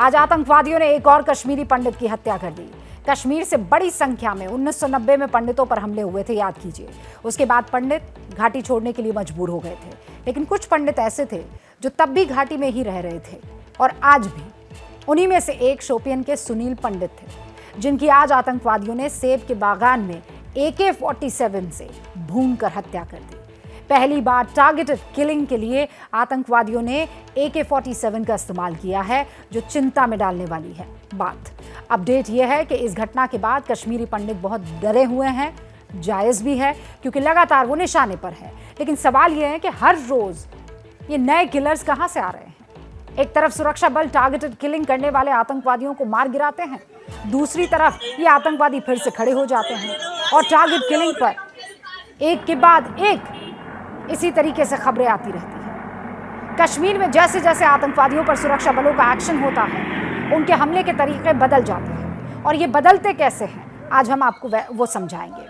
आज आतंकवादियों ने एक और कश्मीरी पंडित की हत्या कर दी। कश्मीर से बड़ी संख्या में 1990 में पंडितों पर हमले हुए थे, याद कीजिए। उसके बाद पंडित घाटी छोड़ने के लिए मजबूर हो गए थे, लेकिन कुछ पंडित ऐसे थे जो तब भी घाटी में ही रह रहे थे और आज भी। उन्हीं में से एक शोपियन के सुनील पंडित थे, जिनकी आज आतंकवादियों ने सेब के बागान में AK-47 से भूनकर हत्या कर दी। पहली बार टारगेटेड किलिंग के लिए आतंकवादियों ने AK-47 का इस्तेमाल किया है, जो चिंता में डालने वाली है बात। अपडेट यह है कि इस घटना के बाद कश्मीरी पंडित बहुत डरे हुए हैं। जायज़ भी है, क्योंकि लगातार वो निशाने पर है। लेकिन सवाल यह है कि हर रोज ये नए किलर्स कहां से आ रहे हैं? एक तरफ सुरक्षा बल टारगेटेड किलिंग करने वाले आतंकवादियों को मार गिराते हैं, दूसरी तरफ ये आतंकवादी फिर से खड़े हो जाते हैं और टारगेट किलिंग पर एक के बाद एक इसी तरीके से खबरें आती रहती हैं। कश्मीर में जैसे जैसे आतंकवादियों पर सुरक्षा बलों का एक्शन होता है, उनके हमले के तरीके बदल जाते हैं। और ये बदलते कैसे हैं, आज हम आपको वो समझाएंगे।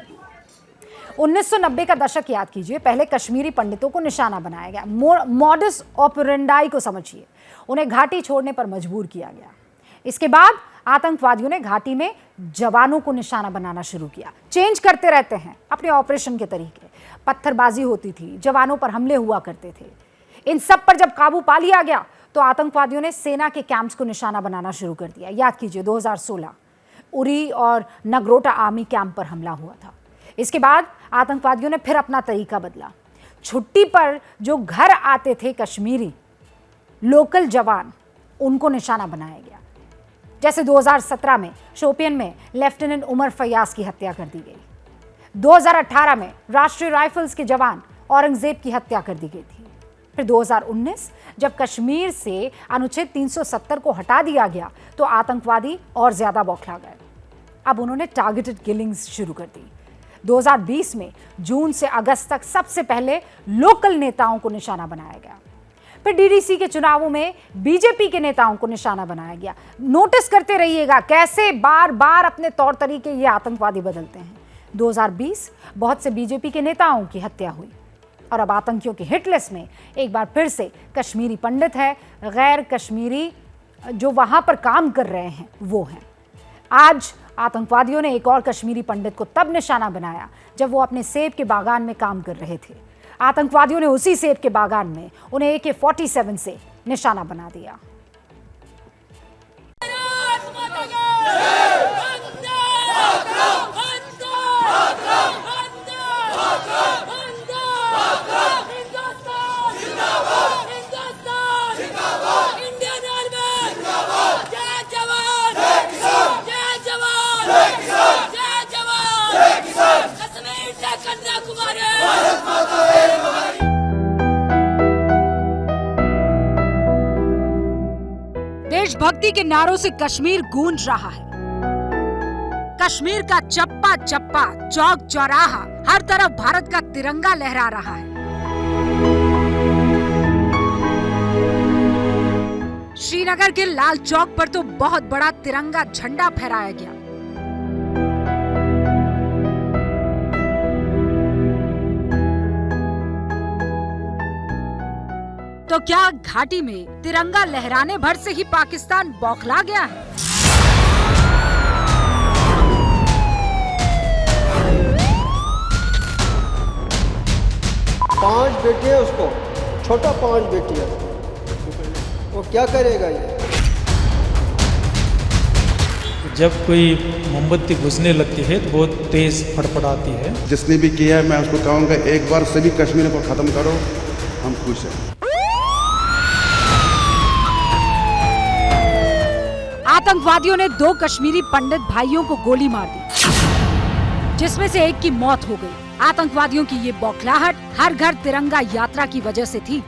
1990 का दशक याद कीजिए। पहले कश्मीरी पंडितों को निशाना बनाया गया। मॉडस ऑपरेंडाई को समझिए। उन्हें घाटी छोड़ने पर मजबूर किया गया। इसके बाद आतंकवादियों ने घाटी में जवानों को निशाना बनाना शुरू किया। चेंज करते रहते हैं अपने ऑपरेशन के तरीके। पत्थरबाजी होती थी, जवानों पर हमले हुआ करते थे। इन सब पर जब काबू पा लिया गया तो आतंकवादियों ने सेना के कैंप्स को निशाना बनाना शुरू कर दिया। याद कीजिए 2016 उरी और नगरोटा आर्मी कैंप पर हमला हुआ था। इसके बाद आतंकवादियों ने फिर अपना तरीका बदला। छुट्टी पर जो घर आते थे कश्मीरी लोकल जवान, उनको निशाना बनाया गया। जैसे 2017 में शोपियन में लेफ्टिनेंट उमर फयाज की हत्या कर दी गई। 2018 में राष्ट्रीय राइफल्स के जवान औरंगजेब की हत्या कर दी गई थी। फिर 2019 जब कश्मीर से अनुच्छेद 370 को हटा दिया गया तो आतंकवादी और ज्यादा बौखला गए। अब उन्होंने टारगेटेड किलिंग्स शुरू कर दी। 2020 में जून से अगस्त तक सबसे पहले लोकल नेताओं को निशाना बनाया गया। फिर DDC के चुनावों में बीजेपी के नेताओं को निशाना बनाया गया। नोटिस करते रहिएगा कैसे बार बार अपने तौर तरीके ये आतंकवादी बदलते हैं। 2020 बहुत से बीजेपी के नेताओं की हत्या हुई और अब आतंकियों की हिट लिस्ट में एक बार फिर से कश्मीरी पंडित है, गैर कश्मीरी जो वहां पर काम कर रहे हैं वो हैं। आज आतंकवादियों ने एक और कश्मीरी पंडित को तब निशाना बनाया जब वो अपने सेब के बागान में काम कर रहे थे। आतंकवादियों ने उसी सेब के बागान में उन्हें AK-47 से निशाना बना दिया। देशभक्ति के नारों से कश्मीर गूंज रहा है। कश्मीर का चप्पा चप्पा, चौक चौराहा, हर तरफ भारत का तिरंगा लहरा रहा है। श्रीनगर के लाल चौक पर तो बहुत बड़ा तिरंगा झंडा फहराया गया। तो क्या घाटी में तिरंगा लहराने भर से ही पाकिस्तान बौखला गया है? पांच बेटी है उसको, छोटा 5 बेटी है, वो क्या करेगा ये? जब कोई मोमबत्ती घुसने लगती है तो बहुत तेज फड़फड़ाती है। जिसने भी किया है मैं उसको कहूँगा एक बार सभी कश्मीर को खत्म करो, हम खुश हैं। आतंकवादियों ने 2 कश्मीरी पंडित भाइयों को गोली मार दी, जिसमें से एक की मौत हो गई। आतंकवादियों की ये बौखलाहट हर घर तिरंगा यात्रा की वजह से थी।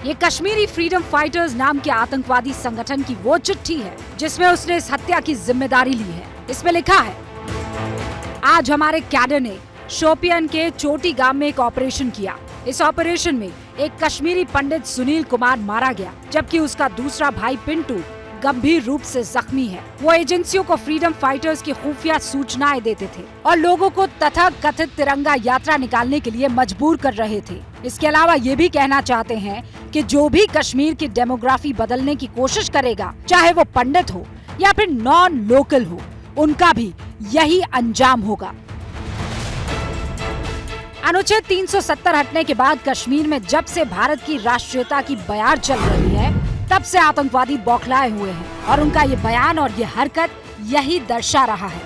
ये कश्मीरी फ्रीडम फाइटर्स नाम के आतंकवादी संगठन की वो चिट्ठी है जिसमें उसने इस हत्या की जिम्मेदारी ली है। इसमें लिखा है, आज हमारे कैडर ने शोपियन के चोटी गांव में एक ऑपरेशन किया। इस ऑपरेशन में एक कश्मीरी पंडित सुनील कुमार मारा गया, जबकि उसका दूसरा भाई पिंटू गंभीर रूप से जख्मी है। वो एजेंसियों को फ्रीडम फाइटर्स की खुफिया सूचनाएं देते थे और लोगों को तथाकथित तिरंगा यात्रा निकालने के लिए मजबूर कर रहे थे। इसके अलावा ये भी कहना चाहते हैं कि जो भी कश्मीर की डेमोग्राफी बदलने की कोशिश करेगा, चाहे वो पंडित हो या फिर नॉन लोकल हो, उनका भी यही अंजाम होगा। अनुच्छेद 370 हटने के बाद कश्मीर में जब से भारत की राष्ट्रीयता की बयार चल रही है, तब से आतंकवादी बौखलाए हुए हैं और उनका ये बयान और ये हरकत यही दर्शा रहा है।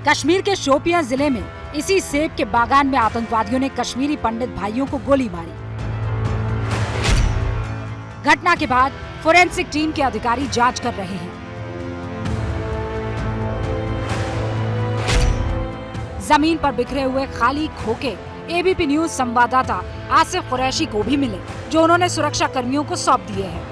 कश्मीर के शोपियां जिले में इसी सेब के बागान में आतंकवादियों ने कश्मीरी पंडित भाइयों को गोली मारी। घटना के बाद फोरेंसिक टीम के अधिकारी जांच कर रहे हैं। जमीन पर बिखरे हुए खाली खोखे एबीपी न्यूज संवाददाता आसिफ कुरैशी को भी मिले, जो उन्होंने सुरक्षा कर्मियों को सौंप दिए हैं।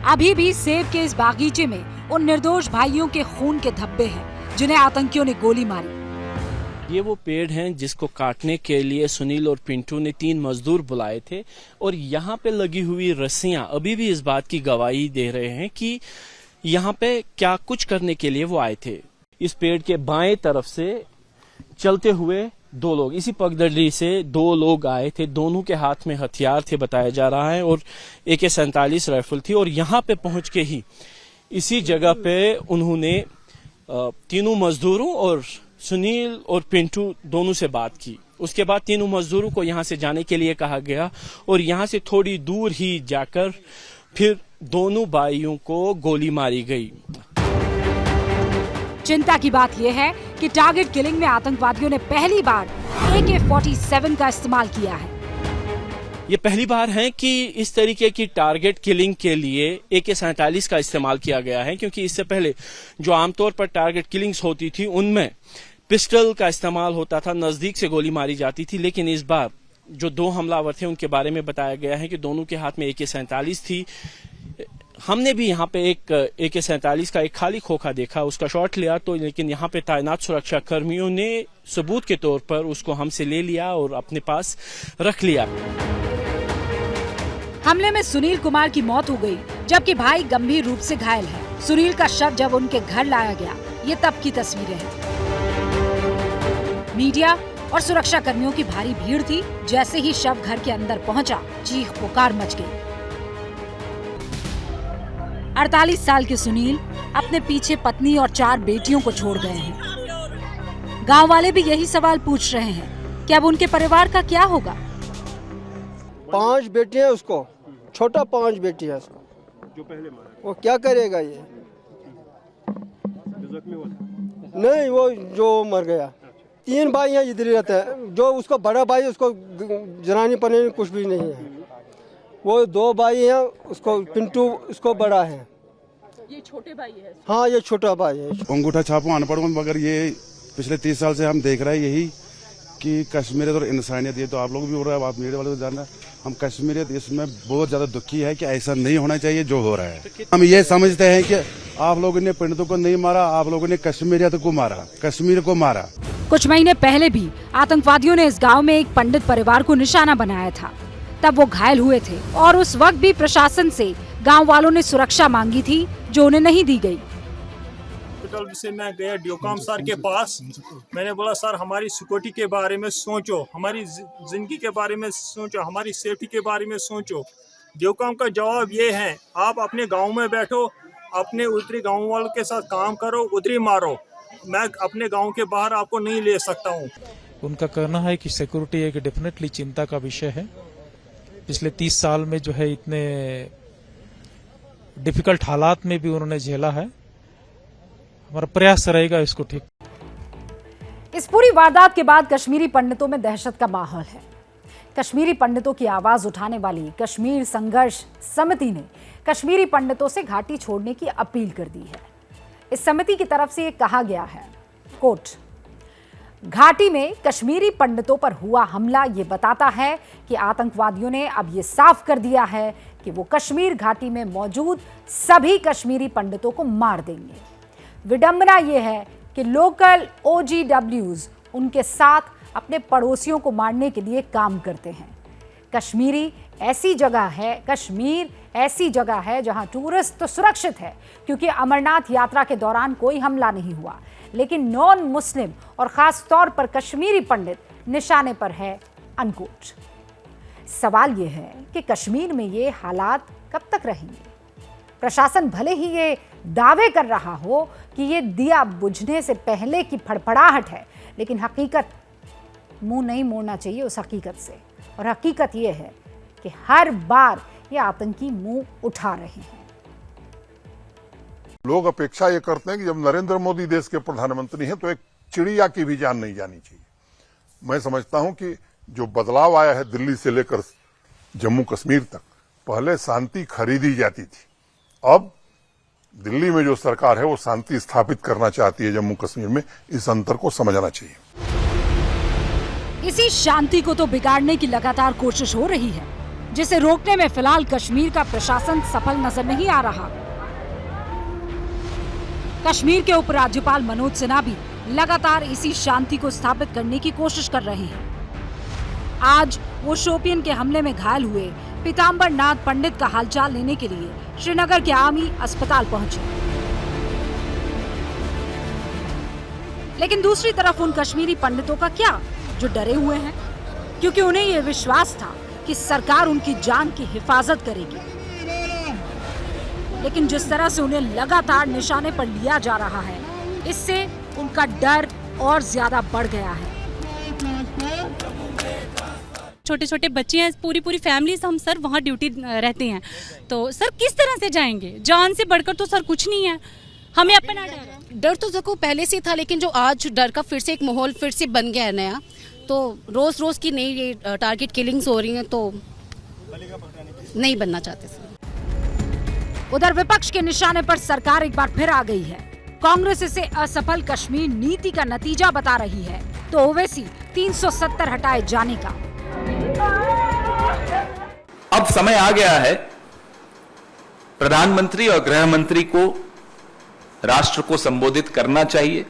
अभी भी सेब के इस बागीचे में उन निर्दोष भाइयों के खून के धब्बे हैं जिन्हें आतंकियों ने गोली मारी। ये वो पेड़ हैं जिसको काटने के लिए सुनील और पिंटू ने 3 मजदूर बुलाए थे और यहाँ पे लगी हुई रस्सियां अभी भी इस बात की गवाही दे रहे हैं कि यहाँ पे क्या कुछ करने के लिए वो आए थे। इस पेड़ के बाएं तरफ से चलते हुए 2 लोग, इसी पगडंडी से 2 लोग आए थे। दोनों के हाथ में हथियार थे बताया जा रहा है और AK-47 राइफल थी और यहाँ पे पहुंच के ही इसी जगह पे उन्होंने तीनों मजदूरों और सुनील और पिंटू दोनों से बात की। उसके बाद तीनों मजदूरों को यहाँ से जाने के लिए कहा गया और यहाँ से थोड़ी दूर ही जाकर फिर दोनों भाइयों को गोली मारी गई। चिंता की बात यह है कि टारगेट किलिंग में आतंकवादियों ने पहली बार AK-47 का इस्तेमाल किया है। ये पहली बार है कि इस तरीके की टारगेट किलिंग के लिए AK-47 का इस्तेमाल किया गया है, क्योंकि इससे पहले जो आमतौर पर टारगेट किलिंग्स होती थी उनमें पिस्टल का इस्तेमाल होता था, नजदीक से गोली मारी जाती थी। लेकिन इस बार जो 2 हमलावर थे उनके बारे में बताया गया है कि दोनों के हाथ में AK-47 थी। हमने भी यहाँ पे एक AK-47 का एक खाली खोखा देखा, उसका शॉट लिया तो, लेकिन यहाँ पे तैनात सुरक्षा कर्मियों ने सबूत के तौर पर उसको हमसे ले लिया और अपने पास रख लिया। हमले में सुनील कुमार की मौत हो गई, जबकि भाई गंभीर रूप से घायल है। सुनील का शव जब उनके घर लाया गया, ये तब की तस्वीरें हैं। मीडिया और सुरक्षा कर्मियों की भारी भीड़ थी। जैसे ही शव घर के अंदर पहुंचा, चीख पुकार मच गई। 48 साल के सुनील अपने पीछे पत्नी और 4 बेटियों को छोड़ गए हैं। गांव वाले भी यही सवाल पूछ रहे हैं कि अब उनके परिवार का क्या होगा। 5 बेटियां उसको, छोटा 5 बेटियां उसको, जो पहले मारा, वो क्या करेगा ये? नहीं, वो जो मर गया। 3 भाई यहाँ इधर ही रहते हैं। जो उसका बड़ा भाई, उसको जनानी पनानी कुछ भी नहीं है। वो 2 भाई हैं, उसको पिंटू उसको बड़ा है। ये छोटे भाई है? हाँ, ये छोटा भाई है। अंगूठा छापो अनपढ़, मगर ये पिछले 30 साल से हम देख रहे हैं यही कि कश्मीरियत और इंसानियत, ये तो आप लोग भी बोल रहे हैं, आप मीडिया वाले को जान रहे हैं, हम कश्मीरियत इसमें बहुत ज्यादा दुखी है कि ऐसा नहीं होना चाहिए जो हो रहा है। हम ये समझते हैं कि आप लोगों ने पंडितों को नहीं मारा, आप लोगों ने कश्मीरियत को मारा, कश्मीर को मारा। कुछ महीने पहले भी आतंकवादियों ने इस गांव में एक पंडित परिवार को निशाना बनाया था। तब वो घायल हुए थे और उस वक्त भी प्रशासन से गांव वालों ने सुरक्षा मांगी थी, जो उन्हें नहीं दी गई। हॉस्पिटल से मैं गया ड्योकाम सर के पास। मैंने बोला, सर हमारी सिक्योरिटी के बारे में सोचो, हमारी जिंदगी के बारे में सोचो, हमारी सेफ्टी के बारे में सोचो। ड्योकाम का जवाब ये है, आप अपने गांव में बैठो, अपने उधरी गांव वालों के साथ काम करो, उधरी मारो, मैं अपने गांव के बाहर आपको नहीं ले सकता हूँ। उनका कहना है कि सिक्योरिटी एक डेफिनेटली चिंता का विषय है। पिछले 30 साल में जो है इतने डिफिकल्ट हालात में भी उन्होंने झेला है। हमारा प्रयास रहेगा इसको ठीक। इस पूरी वारदात के बाद कश्मीरी पंडितों में दहशत का माहौल है। कश्मीरी पंडितों की आवाज उठाने वाली कश्मीर संघर्ष समिति ने कश्मीरी पंडितों से घाटी छोड़ने की अपील कर दी है। इस समिति की तरफ से ये कहा गया है, कोट, घाटी में कश्मीरी पंडितों पर हुआ हमला ये बताता है कि आतंकवादियों ने अब ये साफ कर दिया है कि वो कश्मीर घाटी में मौजूद सभी कश्मीरी पंडितों को मार देंगे। विडंबना ये है कि लोकल OGWs उनके साथ अपने पड़ोसियों को मारने के लिए काम करते हैं। कश्मीर ऐसी जगह है जहां टूरिस्ट तो सुरक्षित है क्योंकि अमरनाथ यात्रा के दौरान कोई हमला नहीं हुआ, लेकिन नॉन मुस्लिम और खास तौर पर कश्मीरी पंडित निशाने पर है अनकोट। सवाल यह है कि कश्मीर में ये हालात कब तक रहेंगे? प्रशासन भले ही ये दावे कर रहा हो कि ये दिया बुझने से पहले की फड़फड़ाहट है, लेकिन हकीकत मुंह नहीं मोड़ना चाहिए उस हकीकत से। और हकीकत ये है कि हर बार ये आतंकी मुंह उठा रहे हैं। लोग अपेक्षा ये करते हैं कि जब नरेंद्र मोदी देश के प्रधानमंत्री हैं तो एक चिड़िया की भी जान नहीं जानी चाहिए। मैं समझता हूं कि जो बदलाव आया है दिल्ली से लेकर जम्मू कश्मीर तक, पहले शांति खरीदी जाती थी, अब दिल्ली में जो सरकार है वो शांति स्थापित करना चाहती है जम्मू कश्मीर में। इस अंतर को समझना चाहिए। इसी शांति को तो बिगाड़ने की लगातार कोशिश हो रही है, जिसे रोकने में फिलहाल कश्मीर का प्रशासन सफल नजर नहीं आ रहा। कश्मीर के उपराज्यपाल मनोज सिन्हा भी लगातार इसी शांति को स्थापित करने की कोशिश कर रहे हैं। आज वो शोपियन के हमले में घायल हुए पीताम्बर नाथ पंडित का हालचाल लेने के लिए श्रीनगर के आर्मी अस्पताल पहुंचे। लेकिन दूसरी तरफ उन कश्मीरी पंडितों का क्या जो डरे हुए हैं, क्योंकि उन्हें यह विश्वास था कि सरकार उनकी जान की हिफाजत करेगी। लेकिन जिस तरह से उन्हें लगातार निशाने पर लिया जा रहा है, इससे उनका डर और ज्यादा बढ़ गया है। छोटे छोटे बच्चे हैं, पूरी फैमिली हम सर वहाँ ड्यूटी रहते हैं, तो सर किस तरह से जाएंगे? जान से बढ़कर तो सर कुछ नहीं है। हमें अपना डर तो देखो पहले से था, लेकिन जो आज डर का फिर से एक माहौल फिर से बन गया है नया, तो रोज रोज की नई ये टारगेट किलिंग्स हो रही हैं, तो नहीं बनना चाहते सर। उधर विपक्ष के निशाने पर सरकार एक बार फिर आ गई है। कांग्रेस इसे असफल कश्मीर नीति का नतीजा बता रही है, तो ओवैसी 370 हटाए जाने का। अब समय आ गया है प्रधानमंत्री और गृह मंत्री को राष्ट्र को संबोधित करना चाहिए।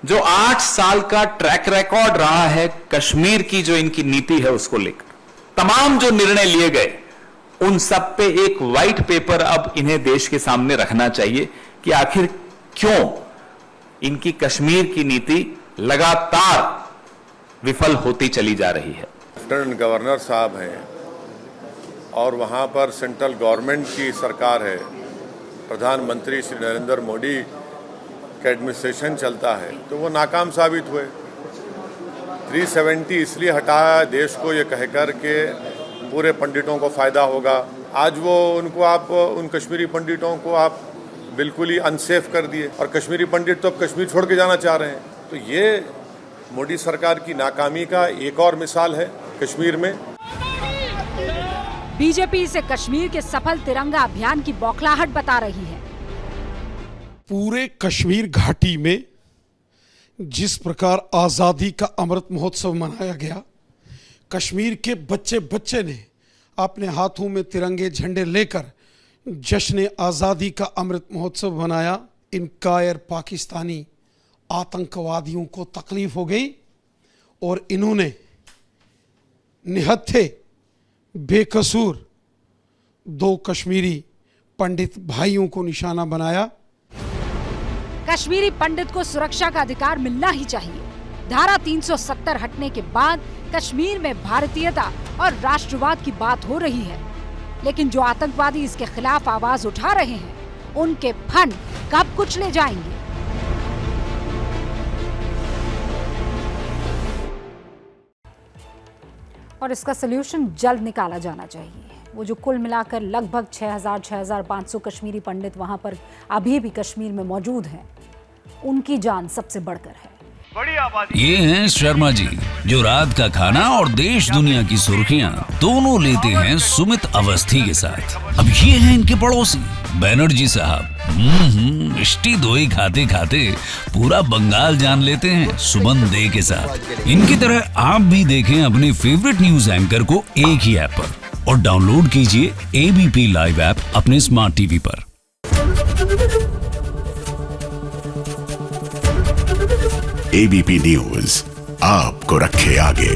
जो 8 साल का ट्रैक रिकॉर्ड रहा है कश्मीर की, जो इनकी नीति है उसको लेकर, तमाम जो निर्णय लिए गए उन सब पे एक व्हाइट पेपर अब इन्हें देश के सामने रखना चाहिए कि आखिर क्यों इनकी कश्मीर की नीति लगातार विफल होती चली जा रही है। लेफ्टिनेंट गवर्नर साहब हैं और वहाँ पर सेंट्रल गवर्नमेंट की सरकार है, प्रधानमंत्री श्री नरेंद्र मोदी का एडमिनिस्ट्रेशन चलता है, तो वो नाकाम साबित हुए। 370 इसलिए हटाया देश को ये कहकर के पूरे पंडितों को फ़ायदा होगा। आज वो उनको आप उन कश्मीरी पंडितों को आप बिल्कुल ही अनसेफ कर दिए और कश्मीरी पंडित तो अब कश्मीर छोड़ के जाना चाह रहे हैं। तो ये मोदी सरकार की नाकामी का एक और मिसाल है कश्मीर में। बीजेपी इसे कश्मीर के सफल तिरंगा अभियान की बौखलाहट बता रही है। पूरे कश्मीर घाटी में जिस प्रकार आजादी का अमृत महोत्सव मनाया गया, कश्मीर के बच्चे बच्चे ने अपने हाथों में तिरंगे झंडे लेकर जश्न आजादी का अमृत महोत्सव मनाया। इन कायर पाकिस्तानी आतंकवादियों को तकलीफ हो गई और इन्होंने निहत्थे बेकसूर 2 कश्मीरी पंडित भाइयों को निशाना बनाया। कश्मीरी पंडित को सुरक्षा का अधिकार मिलना ही चाहिए। धारा 370 हटने के बाद कश्मीर में भारतीयता और राष्ट्रवाद की बात हो रही है, लेकिन जो आतंकवादी इसके खिलाफ आवाज उठा रहे हैं, उनके फंड कब कुचले जाएंगे? और इसका सलूशन जल्द निकाला जाना चाहिए। वो जो कुल मिलाकर लगभग 6,500 कश्मीरी पंडित वहां पर अभी भी कश्मीर में मौजूद हैं, उनकी जान सबसे बढ़कर है। ये हैं शर्मा जी, जो रात का खाना और देश दुनिया की सुर्खियां दोनों लेते हैं सुमित अवस्थी के साथ। अब ये हैं इनके पड़ोसी बैनर्जी साहब। मिष्टी दोई खाते खाते पूरा बंगाल जान लेते हैं सुमन दे के साथ। इनकी तरह आप भी देखें अपने फेवरेट न्यूज एंकर को एक ही ऐप पर और डाउनलोड कीजिए एबीपी लाइव ऐप अपने स्मार्ट टीवी पर। एबीपी न्यूज आपको रखे आगे।